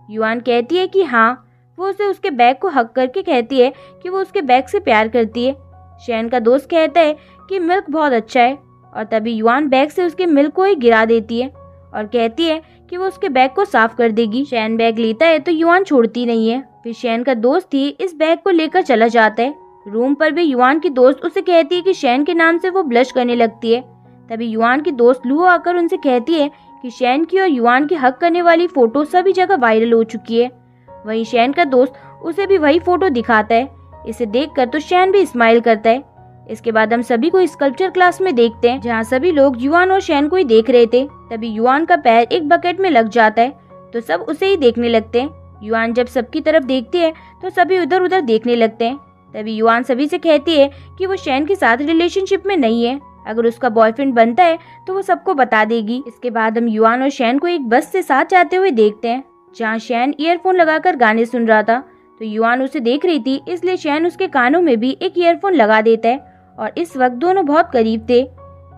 Speaker 1: युआन कहती है कि हाँ। वो उसे उसके बैग को हक करके कहती है कि वो उसके बैग से प्यार करती है। शैन का दोस्त कहता है कि मिल्क बहुत अच्छा है और तभी युआन बैग से उसके मिल्क को ही गिरा देती है और कहती है कि वो उसके बैग को साफ कर देगी। शैन बैग लेता है तो युआन छोड़ती नहीं है। फिर शैन का दोस्त ही इस बैग को लेकर चला जाता है। रूम पर भी युआन की दोस्त उसे कहती है कि शैन के नाम से वो ब्लश करने लगती है। तभी युआन की दोस्त लू आकर उनसे कहती है कि शैन की और युआन की हक करने वाली फोटो सभी जगह वायरल हो चुकी है। वहीं शैन का दोस्त उसे भी वही फोटो दिखाता है। इसे देखकर तो शैन भी स्माइल करता है। इसके बाद हम सभी को स्कल्पचर क्लास में देखते हैं जहाँ सभी लोग युआन और शैन को ही देख रहे थे। तभी युआन का पैर एक बकेट में लग जाता है तो सब उसे ही देखने लगते हैं। युआन जब सबकी तरफ देखती है तो सभी उधर उधर देखने लगते हैं। तभी युआन सभी से कहती है कि वो शैन के साथ रिलेशनशिप में नहीं है, अगर उसका बॉयफ्रेंड बनता है तो वो सबको बता देगी। इसके बाद हम युआन और शैन को एक बस से साथ जाते हुए देखते हैं, जहाँ शैन ईयरफोन लगाकर गाने सुन रहा था। तो युआन उसे देख रही थी, इसलिए शैन उसके कानों में भी एक ईयरफोन लगा देता है और इस वक्त दोनों बहुत करीब थे।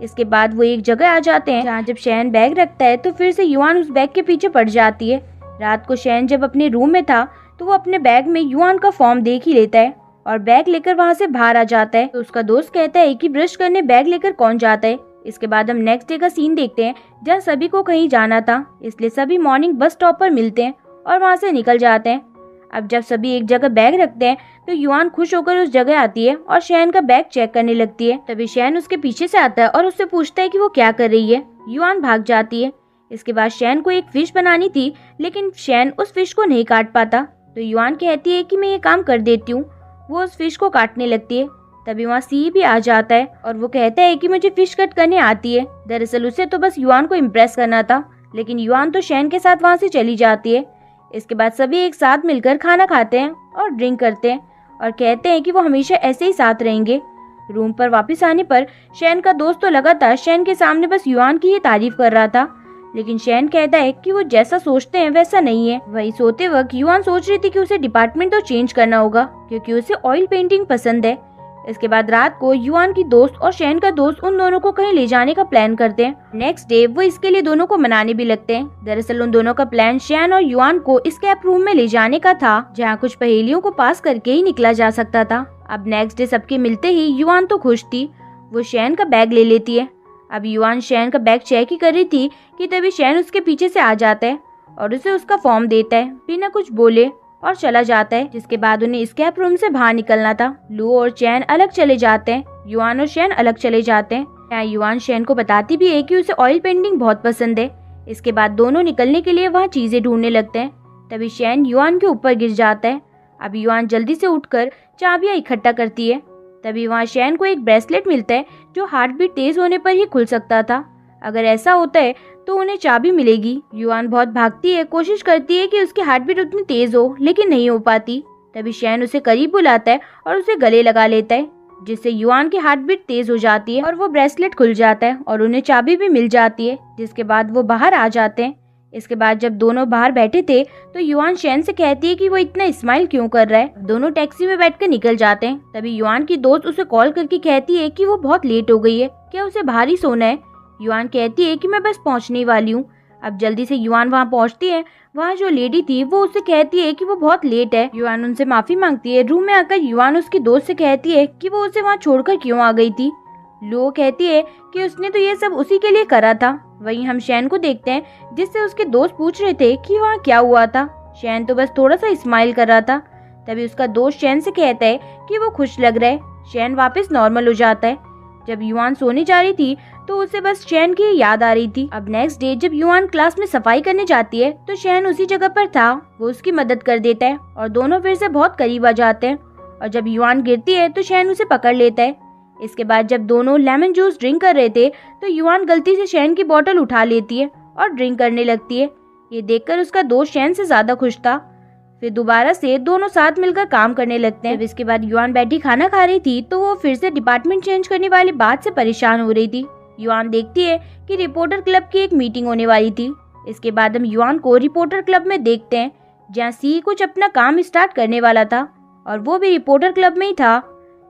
Speaker 1: इसके बाद वो एक जगह आ जाते हैं, जहाँ जब शैन बैग रखता है तो फिर से युआन उस बैग के पीछे पड़ जाती है। रात को शैन जब अपने रूम में था तो वो अपने बैग में युआन का फॉर्म देख ही लेता है और बैग लेकर वहाँ से बाहर आ जाता है। तो उसका दोस्त कहता है कि ब्रश करने बैग लेकर कौन जाता है। इसके बाद हम नेक्स्ट डे का सीन देखते हैं, जहाँ सभी को कहीं जाना था, इसलिए सभी मॉर्निंग बस स्टॉप पर मिलते हैं और वहाँ से निकल जाते हैं। अब जब सभी एक जगह बैग रखते हैं तो युआन खुश होकर उस जगह आती है और शैन का बैग चेक करने लगती है। तभी शैन उसके पीछे से आता है और उससे पूछता है कि वो क्या कर रही है। युआन भाग जाती है। इसके बाद शैन को एक फिश बनानी थी, लेकिन शैन उस फिश को नहीं काट पाता। तो युआन कहती है कि मैं ये काम कर देती हूँ। वो उस फिश को काटने लगती है। तभी वहाँ सी भी आ जाता है और वो कहता है कि मुझे फिश कट करने आती है। दरअसल उसे तो बस युआन को इम्प्रेस करना था, लेकिन युआन तो शैन के साथ वहाँ से चली जाती है। इसके बाद सभी एक साथ मिलकर खाना खाते हैं और ड्रिंक करते हैं और कहते हैं कि वो हमेशा ऐसे ही साथ रहेंगे। रूम पर वापस आने पर शैन का दोस्त तो लगातार शैन के सामने बस युआन की ही तारीफ कर रहा था, लेकिन शैन कहता है कि वो जैसा सोचते हैं वैसा नहीं है। वही सोते वक्त युआन सोच रही थी कि उसे डिपार्टमेंट तो चेंज करना होगा, क्योंकि उसे ऑयल पेंटिंग पसंद है। इसके बाद रात को युआन की दोस्त और शैन का दोस्त उन दोनों को कहीं ले जाने का प्लान करते हैं। नेक्स्ट डे वो इसके लिए दोनों को मनाने भी लगते हैं। दरअसल उन दोनों का प्लान शैन और युआन को स्कैप रूम में ले जाने का था, जहाँ कुछ पहेलियों को पास करके ही निकला जा सकता था। अब नेक्स्ट डे सबके मिलते ही युआन तो खुश थी। वो शैन का बैग ले लेती है। अब युआन शैन का बैग चेक ही कर रही थी कि तभी शैन उसके पीछे से आ जाता है और उसे उसका फॉर्म देता है बिना कुछ बोले और चला जाता है। जिसके बाद उन्हें स्कैप रूम से बाहर निकलना था। लू और चैन अलग चले जाते हैं, युआन और शैन अलग चले जाते हैं। यहाँ युआन शैन को बताती भी है कि उसे ऑयल पेंटिंग बहुत पसंद है। इसके बाद दोनों निकलने के लिए वहाँ चीजें ढूंढने लगते हैं। तभी शैन युआन के ऊपर गिर जाता है। अब युआन जल्दी से उठकर चाबियां इकट्ठा करती है। तभी वहाँ शैन को एक ब्रेसलेट मिलता है जो हार्ट बीट तेज होने पर ही खुल सकता था। अगर ऐसा होता है तो उन्हें चाबी मिलेगी। युआन बहुत भागती है, कोशिश करती है कि उसकी हार्ट बीट उतनी तेज हो, लेकिन नहीं हो पाती। तभी शैन उसे करीब बुलाता है और उसे गले लगा लेता है, जिससे युआन की हार्ट बीट तेज हो जाती है और वो ब्रेसलेट खुल जाता है और उन्हें चाबी भी मिल जाती है। जिसके बाद वो बाहर आ जाते हैं। इसके बाद जब दोनों बाहर बैठे थे तो युआन शैन से कहती है कि वो इतना स्माइल क्यों कर रहा है। दोनों टैक्सी में बैठकर निकल जाते हैं। तभी युआन की दोस्त उसे कॉल करके कहती है कि वो बहुत लेट हो गई है, क्या उसे बाहर ही सोना है। युआन कहती है कि मैं बस पहुंचने वाली हूँ। अब जल्दी से युआन वहाँ पहुँचती है। वहाँ जो लेडी थी वो उससे कहती है कि वो बहुत लेट है। युआन उनसे माफी मांगती है। रूम में आकर युआन उसकी दोस्त से कहती है कि वो उसे वहाँ छोड़कर क्यों आ गई थी। लो कहती है कि उसने तो ये सब उसी के लिए करा था। वहीं हम शैन को देखते हैं, जिससे उसके दोस्त पूछ रहे थे कि वहाँ क्या हुआ था। शैन तो बस थोड़ा सा स्माइल कर रहा था। तभी उसका दोस्त शैन से कहता है कि वो खुश लग रहा है। शैन वापस नॉर्मल हो जाता है। जब युआन सोने जा रही थी तो उसे बस शैन की याद आ रही थी। अब नेक्स्ट डे जब युआन क्लास में सफाई करने जाती है तो शैन उसी जगह पर था। वो उसकी मदद कर देता है और दोनों फिर से बहुत करीब आ जाते हैं। और जब युआन गिरती है तो शैन उसे पकड़ लेता है। इसके बाद जब दोनों लेमन जूस ड्रिंक कर रहे थे तो युआन गलती से शैन की बोतल उठा लेती है और ड्रिंक करने लगती है। ये देखकर उसका दोस्त शैन से ज्यादा खुश था। फिर दोबारा से दोनों साथ मिलकर काम करने लगते हैं। जब इसके बाद युआन बैठी खाना खा रही थी तो वो फिर से डिपार्टमेंट चेंज करने वाली बात से परेशान हो रही थी। युआन देखती है कि रिपोर्टर क्लब की एक मीटिंग होने वाली थी। इसके बाद हम युआन को रिपोर्टर क्लब में देखते हैं, जहाँ सी कुछ अपना काम स्टार्ट करने वाला था और वो भी रिपोर्टर क्लब में ही था।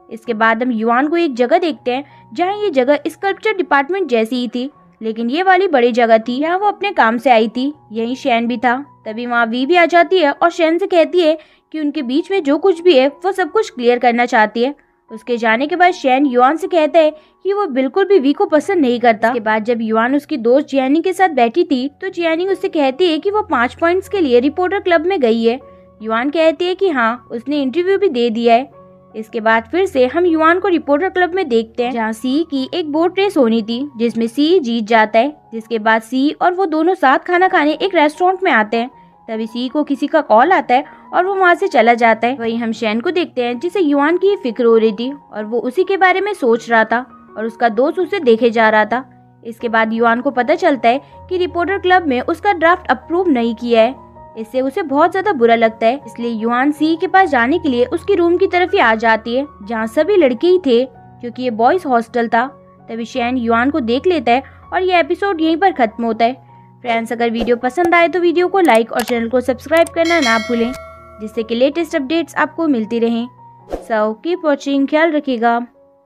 Speaker 1: इसके बाद हम युआन को एक जगह देखते हैं, जहाँ ये जगह स्कल्पचर डिपार्टमेंट जैसी ही थी, लेकिन ये वाली बड़ी जगह थी। यहाँ वो अपने काम से आई थी। यही शैन भी था। तभी वहाँ वी भी आ जाती है और शैन से कहती है कि उनके बीच में जो कुछ भी है वो सब कुछ क्लियर करना चाहती है। उसके जाने के बाद शैन युआन से कहता है कि वो बिल्कुल भी वी को पसंद नहीं करता। इसके बाद जब युआन उसकी दोस्त जियानिंग के साथ बैठी थी तो जियानिंग उससे कहती है कि वो 5 पॉइंट्स के लिए रिपोर्टर क्लब में गई है। युआन कहती है कि हाँ, उसने इंटरव्यू भी दे दिया है। इसके बाद फिर से हम युआन को रिपोर्टर क्लब में देखते हैं, जहाँ सी की एक बोट रेस होनी थी, जिसमें सी जीत जाता है। जिसके बाद सी और वो दोनों साथ खाना खाने एक रेस्टोरेंट में आते हैं। तभी सी को किसी का कॉल आता है और वो वहाँ से चला जाता है। वहीं हम शैन को देखते हैं, जिसे युआन की फिक्र हो रही थी और वो उसी के बारे में सोच रहा था और उसका दोस्त उसे देखे जा रहा था। इसके बाद युआन को पता चलता है कि रिपोर्टर क्लब में उसका ड्राफ्ट अप्रूव नहीं किया है। इससे उसे बहुत ज्यादा बुरा लगता है, इसलिए युआन सी के पास जाने के लिए उसके रूम की तरफ ही आ जाती है जहाँ सभी लड़के ही थे क्योंकि ये बॉयज हॉस्टल था। तभी शैन युआन को देख लेता है और ये एपिसोड यहीं पर खत्म होता है। फ्रेंड्स, अगर वीडियो पसंद आए तो वीडियो को लाइक और चैनल को सब्सक्राइब करना ना भूलें, जिससे कि लेटेस्ट अपडेट्स आपको मिलती रहें। सो कीप वॉचिंग, ख्याल रखिएगा,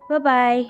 Speaker 1: बाय बाय।